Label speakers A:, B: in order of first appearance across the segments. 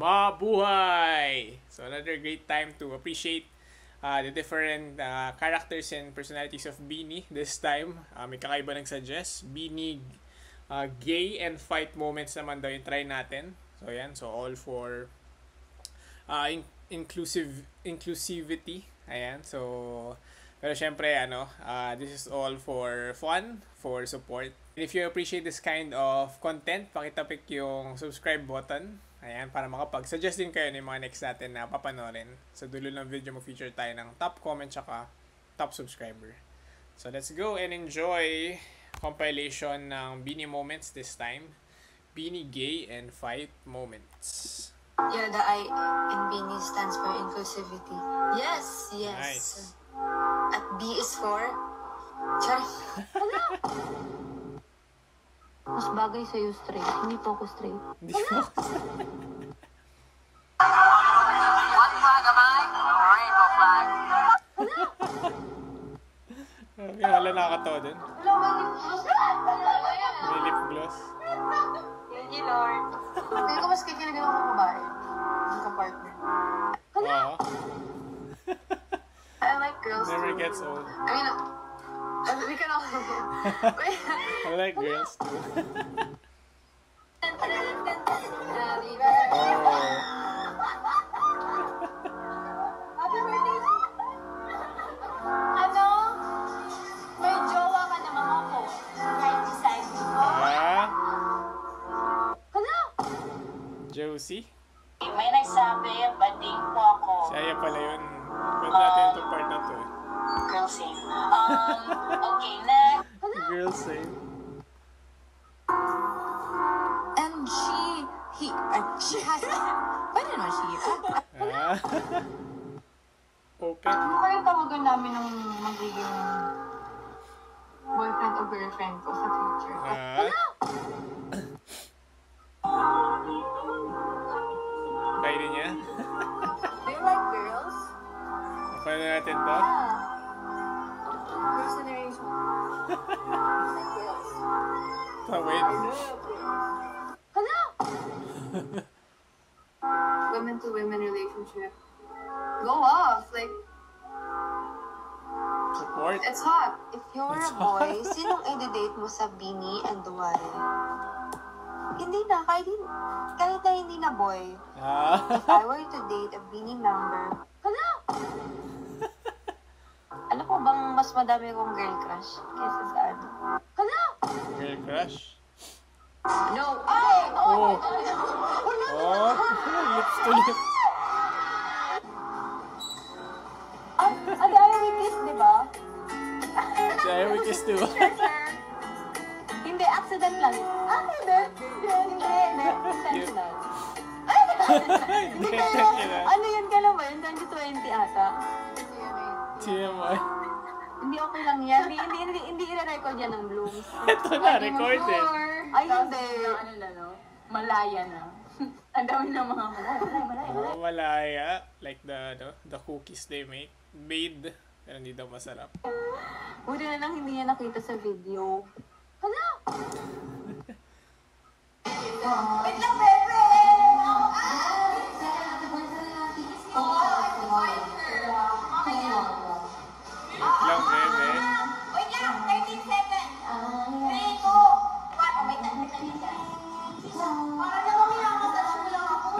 A: Mabuhay! So another great time to appreciate the different characters and personalities of Beanie. This time, may kakaiba nag-suggest. Beanie gay and fight moments naman daw yung try natin. So yan, so all for inclusivity. Ayan, so pero syempre this is all for fun, for support. And if you appreciate this kind of content, pakitapik yung subscribe button. Ayan, para makapag-suggest din kayo ng mga next natin na papanorin. Sa dulo ng video mo feature tayo ng top comment tsaka top subscriber. So let's go and enjoy compilation ng Beanie moments this time. Beanie gay and fight moments.
B: Yeah, the I in Beanie stands for inclusivity. Yes, yes.
A: Nice.
B: At B is for... Char. Hala! Mas bagay sa'yo straight. Hindi po ako straight.
A: Hindi po ako
B: What flag am I? Rainbow flag.
A: Hala, nakakatawa din. May lip gloss.
B: Thank you, Lord. Kaya ko mas kikilig ako ng babae. Ang kapartner. Hala! I like girls
A: Never
B: too.
A: gets old.
B: I mean, we can all...
A: I like girls too.
B: Happy birthday! Ano? May jowa ka naman ako. Right beside me. Hala!
A: Josie?
B: May nagsabi, bading po ako.
A: Siya pala yun. Pwede natin itong part na to eh.
B: Girl same. Okay, next.
A: Girl same.
B: And she has... Pwede naman she.
A: Open.
B: Ano kayo tawagan namin ng magiging boyfriend o girlfriend ko sa future?
A: Kaya din niya.
B: Do you like girls?
A: Paano natin to?
B: Yeah. Girls' generation. I like girls.
A: Tawid.
B: Hala! Women to women relationship. Go off. Like,
A: Support.
B: it's hot. If you're
A: It's
B: a boy, sinong i-date mo sa Beanie and why? Hindi na. Kahit na hindi na boy. If I were to date a Beanie member, hala! Alam ko bang mas madami kong girl crush kesa sa ano? Hala!
A: Girl crush.
B: No! Ay!
A: Oh! Oh! Lips to lips.
B: Ate, ayaw we kiss, di ba?
A: Ayaw we kiss, diba?
B: Hindi, accident lang. Hindi. Intentional.
A: Hindi, intentional.
B: Ano yun ka naman? 2020 ata.
A: TMI.
B: Hindi okay lang yan. Hindi i-record yan ng Blooms.
A: Ito na, recorded.
B: Ay, hindi. Ano na, no? Malaya na. Ang dami na mga malaya.
A: Oh, malaya. Like the cookies they make. Made. Pero hindi daw masarap.
B: Buti na lang hindi niya nakita sa video. Hala! Wait lang, bebe!
A: Lang, bebe.
B: Wait lang, 13 seconds. 3, 2, 1. Oh, wait lang. Para na kami nakasalaw lang ako.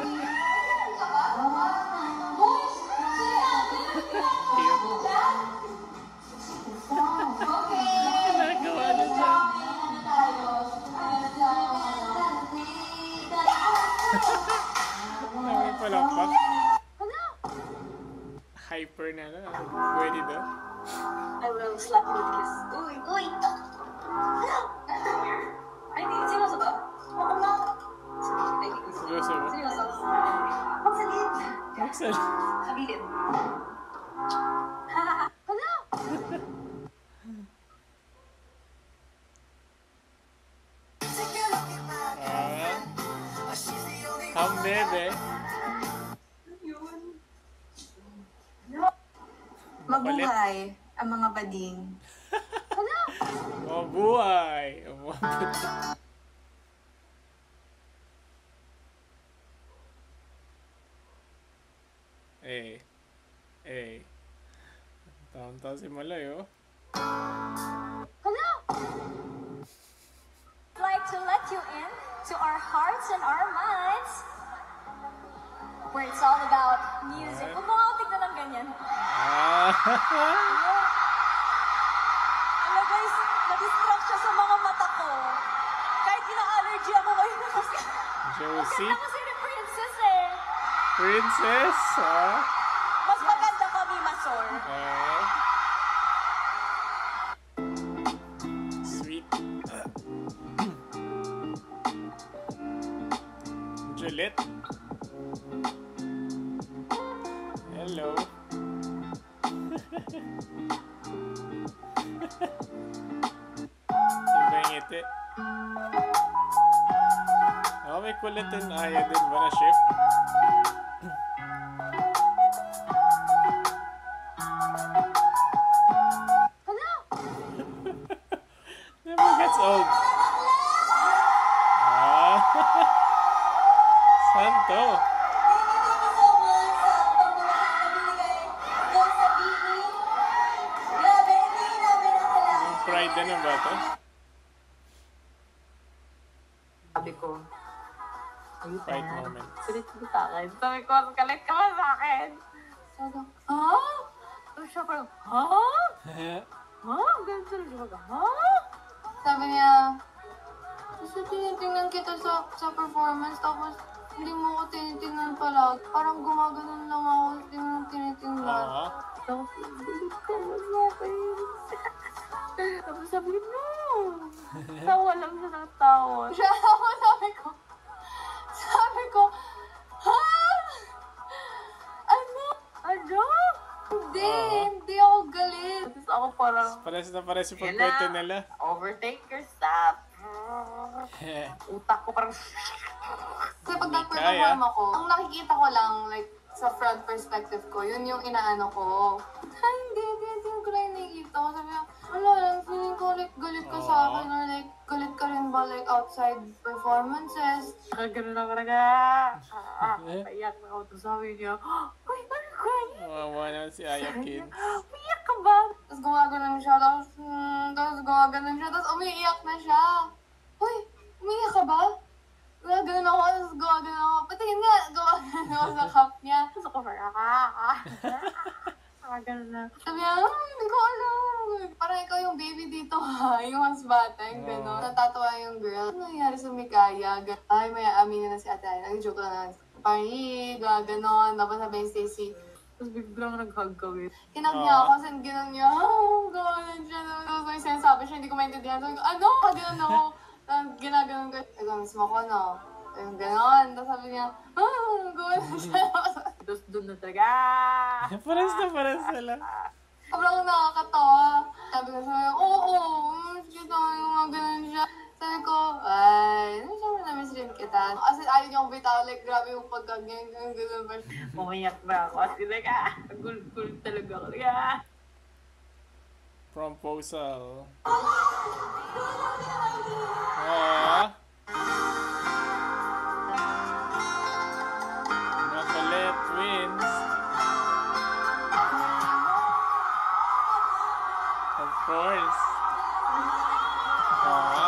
A: Nagawa na siya. May palakpak. Hyper na lang. Pwede daw.
B: I will slap you with kiss. Uy! Uy! Ay, di. Seryoso ba? Oo nga.
A: Seryoso ba?
B: Seryoso. Magsalit.
A: Magsalit.
B: Sabihin. Hala!
A: Ang bebe.
B: Mabuhay ang mga bading.
A: Mabuhay! Eh. Eh. Taon-taon si Maloy, oh.
B: Hello!
C: I'd like to let you in to our hearts and our minds, where it's all about music. Huwag mo ako tignan ng ganyan. Ano guys, na-distract siya sa mga mata ko. Kahit ina-allergy ako ngayon.
A: Josie?
C: Kasi si Princess eh.
A: Princess? Ah?
C: Mas maganda kami, Masor.
A: Sweet. Juliet? Hello. Iba yung ngiti. Oh, may kulit din. Ayaw din ba na shift?
B: Hello!
A: Never gets old. Ah. Santo. Yung pride na ba ito?
B: Sabi ko,
A: Pride moment.
B: galit ka sa akin. Sabi ko, galit ka ba sa akin? Sabi ko, ha? Sabi siya parang, ha? Ha? Ganun sila siya mag, ha? Sabi niya, kasi tinitingnan kita sa performance, tapos hindi mo ko tinitingnan pala. Parang gumaganon lang ako, hindi mo tinitingnan. Tapos, galit ka ba sa akin? Tapos sabi ko, no! Tawa lang siya ng tawa. Siya ako, sabi ko, ha? Ano? Ano? Hindi ako galit. Tapos ako parang,
A: Pares na pares yung pagkwento nila.
B: overtake your stuff. Utak ko parang, kasi pag nag-perform ako, ang nakikita ko lang, like, sa front perspective ko, yun yung inaano ko. Ay, hindi ko lang nakikita ko. Sabi ko, wala lang, feeling ko like galit ka sa akin or like galit ka rin ba like outside performances. Ganun ako talaga. Paiyak na ako. Tapos sabi niya, uy, ano ka?
A: Wawa naman si Ayakin.
B: Umiyak ka ba? Tapos gumaganon siya, tapos gumaganon siya, tapos umiiyak na siya. Uy, umiiyak ka ba? Gumaganon ako, tapos gumaganon ako. Patingin nga, gumaganon ako sa cup niya. Tapos ako parang, ganun na. Sabi niya, hindi ko alam. Parang ikaw yung baby dito ha, yung mas bata, yung gano'n. Natatawa yung girl. Ano nangyari sa Mikaya? Ay, may aminin na si ate ay. Nag-joke lang. Parang, gano'n. Tapos sabi yung Stacy. Tapos biglang nag-hug kami. Hinag niya ako, kasi gano'n niya, gano'n siya. Tapos may sinasabi siya, hindi ko maintindihan. Sabi ko, ano? Gano'n ako. Ginaganon ko. Ikaw mismo ko, no? Yung gano'n. Tapos sabi niya, gano'n siya. Tapos doon na talaga.
A: Pares na pares sila.
B: Sobrang nakakatawa. Sabi ko sa'yo, oo, kita yung mga ganun siya. Sabi ko, ay, siyempre na-miss rin kita. Kasi ayaw niya akong bitaw, like, grabe yung pagkaganyan, ganun ba. Umiyak na ako, kasi talaga, gul talaga ako, talaga.
A: Proposal. Makulit wins. Of course.
B: Hala!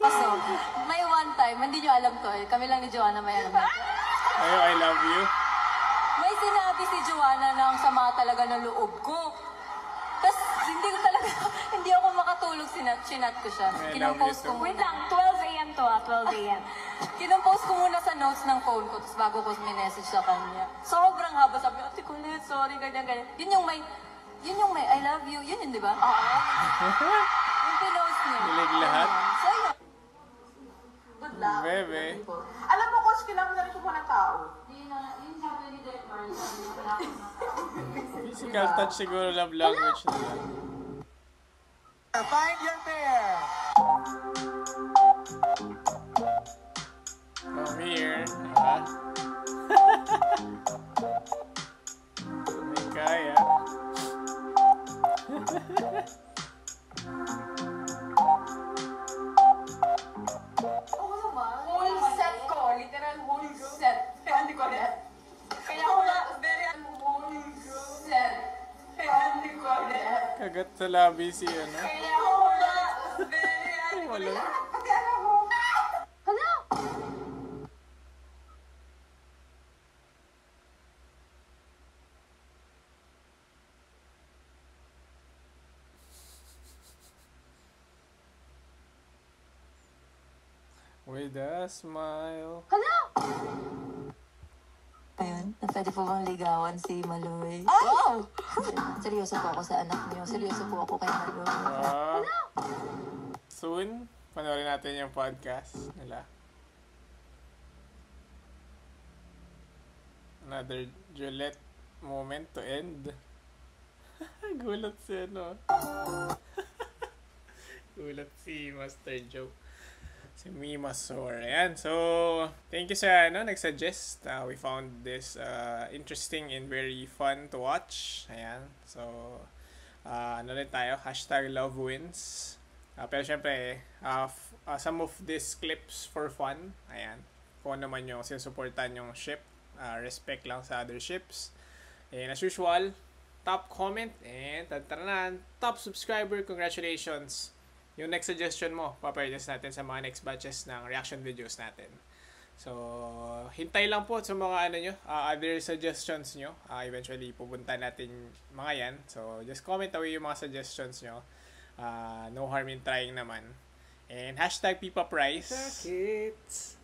C: So, may one time, hindi nyo alam to eh. Kami lang ni Joanna may alam nito.
A: Ayo, I love you.
C: May sinabi si Joanna na ang sama talaga ng loob ko. Tapos, hindi ako makatulog, sinat ko siya.
A: I
C: Kinopost
A: love you
C: ko
A: too.
C: muna. Wait lang, 12 a.m. to 12 a.m. Kinopost ko muna sa notes ng phone ko, tapos bago ko minessage sa kanya. Sobrang haba, sabi ko, Ate Colette, sorry, ganyan. Yun yung may, I love you, yun di ba? Yung pinost niya.
A: Hilig lahat.
C: So, yun.
B: Good luck.
A: Bebe.
B: Alam mo, coach, kailangan na rin ko ng tao.
C: Yun sabi ni Derek Marlon.
A: Physical touch siguro love language nila.
D: Find your pair.
A: Come here. May kaya. Kumagat sa labi si ano. Wala.
B: Hala!
A: With a smile.
B: Hala!
C: Ayun, na pwede po bang ligawan si Maloy? Wow! Seryoso po ako sa anak niyo. Seryoso po ako kay Maloy.
A: Soon, panoorin natin yung podcast nila. Another Juliet moment to end. Gulat si ano. Gulat si Master Joe. Si Mima Sor. Ayan. So, thank you sa nag-suggest. We found this interesting and very fun to watch. Ayan. So, ano rin tayo? Hashtag love wins. Pero syempre, some of these clips for fun. Ayan. Kung naman yung sinusuportan yung ship. Respect lang sa other ships. And as usual, top comment and tantaranan, top subscriber, congratulations. Yung next suggestion mo, paparejas natin sa mga next batches ng reaction videos natin. So, hintay lang po sa mga other suggestions nyo. Eventually, pupunta natin mga yan. So, just comment away yung mga suggestions nyo. No harm in trying naman. And hashtag Pipa Price.
D: Sakit.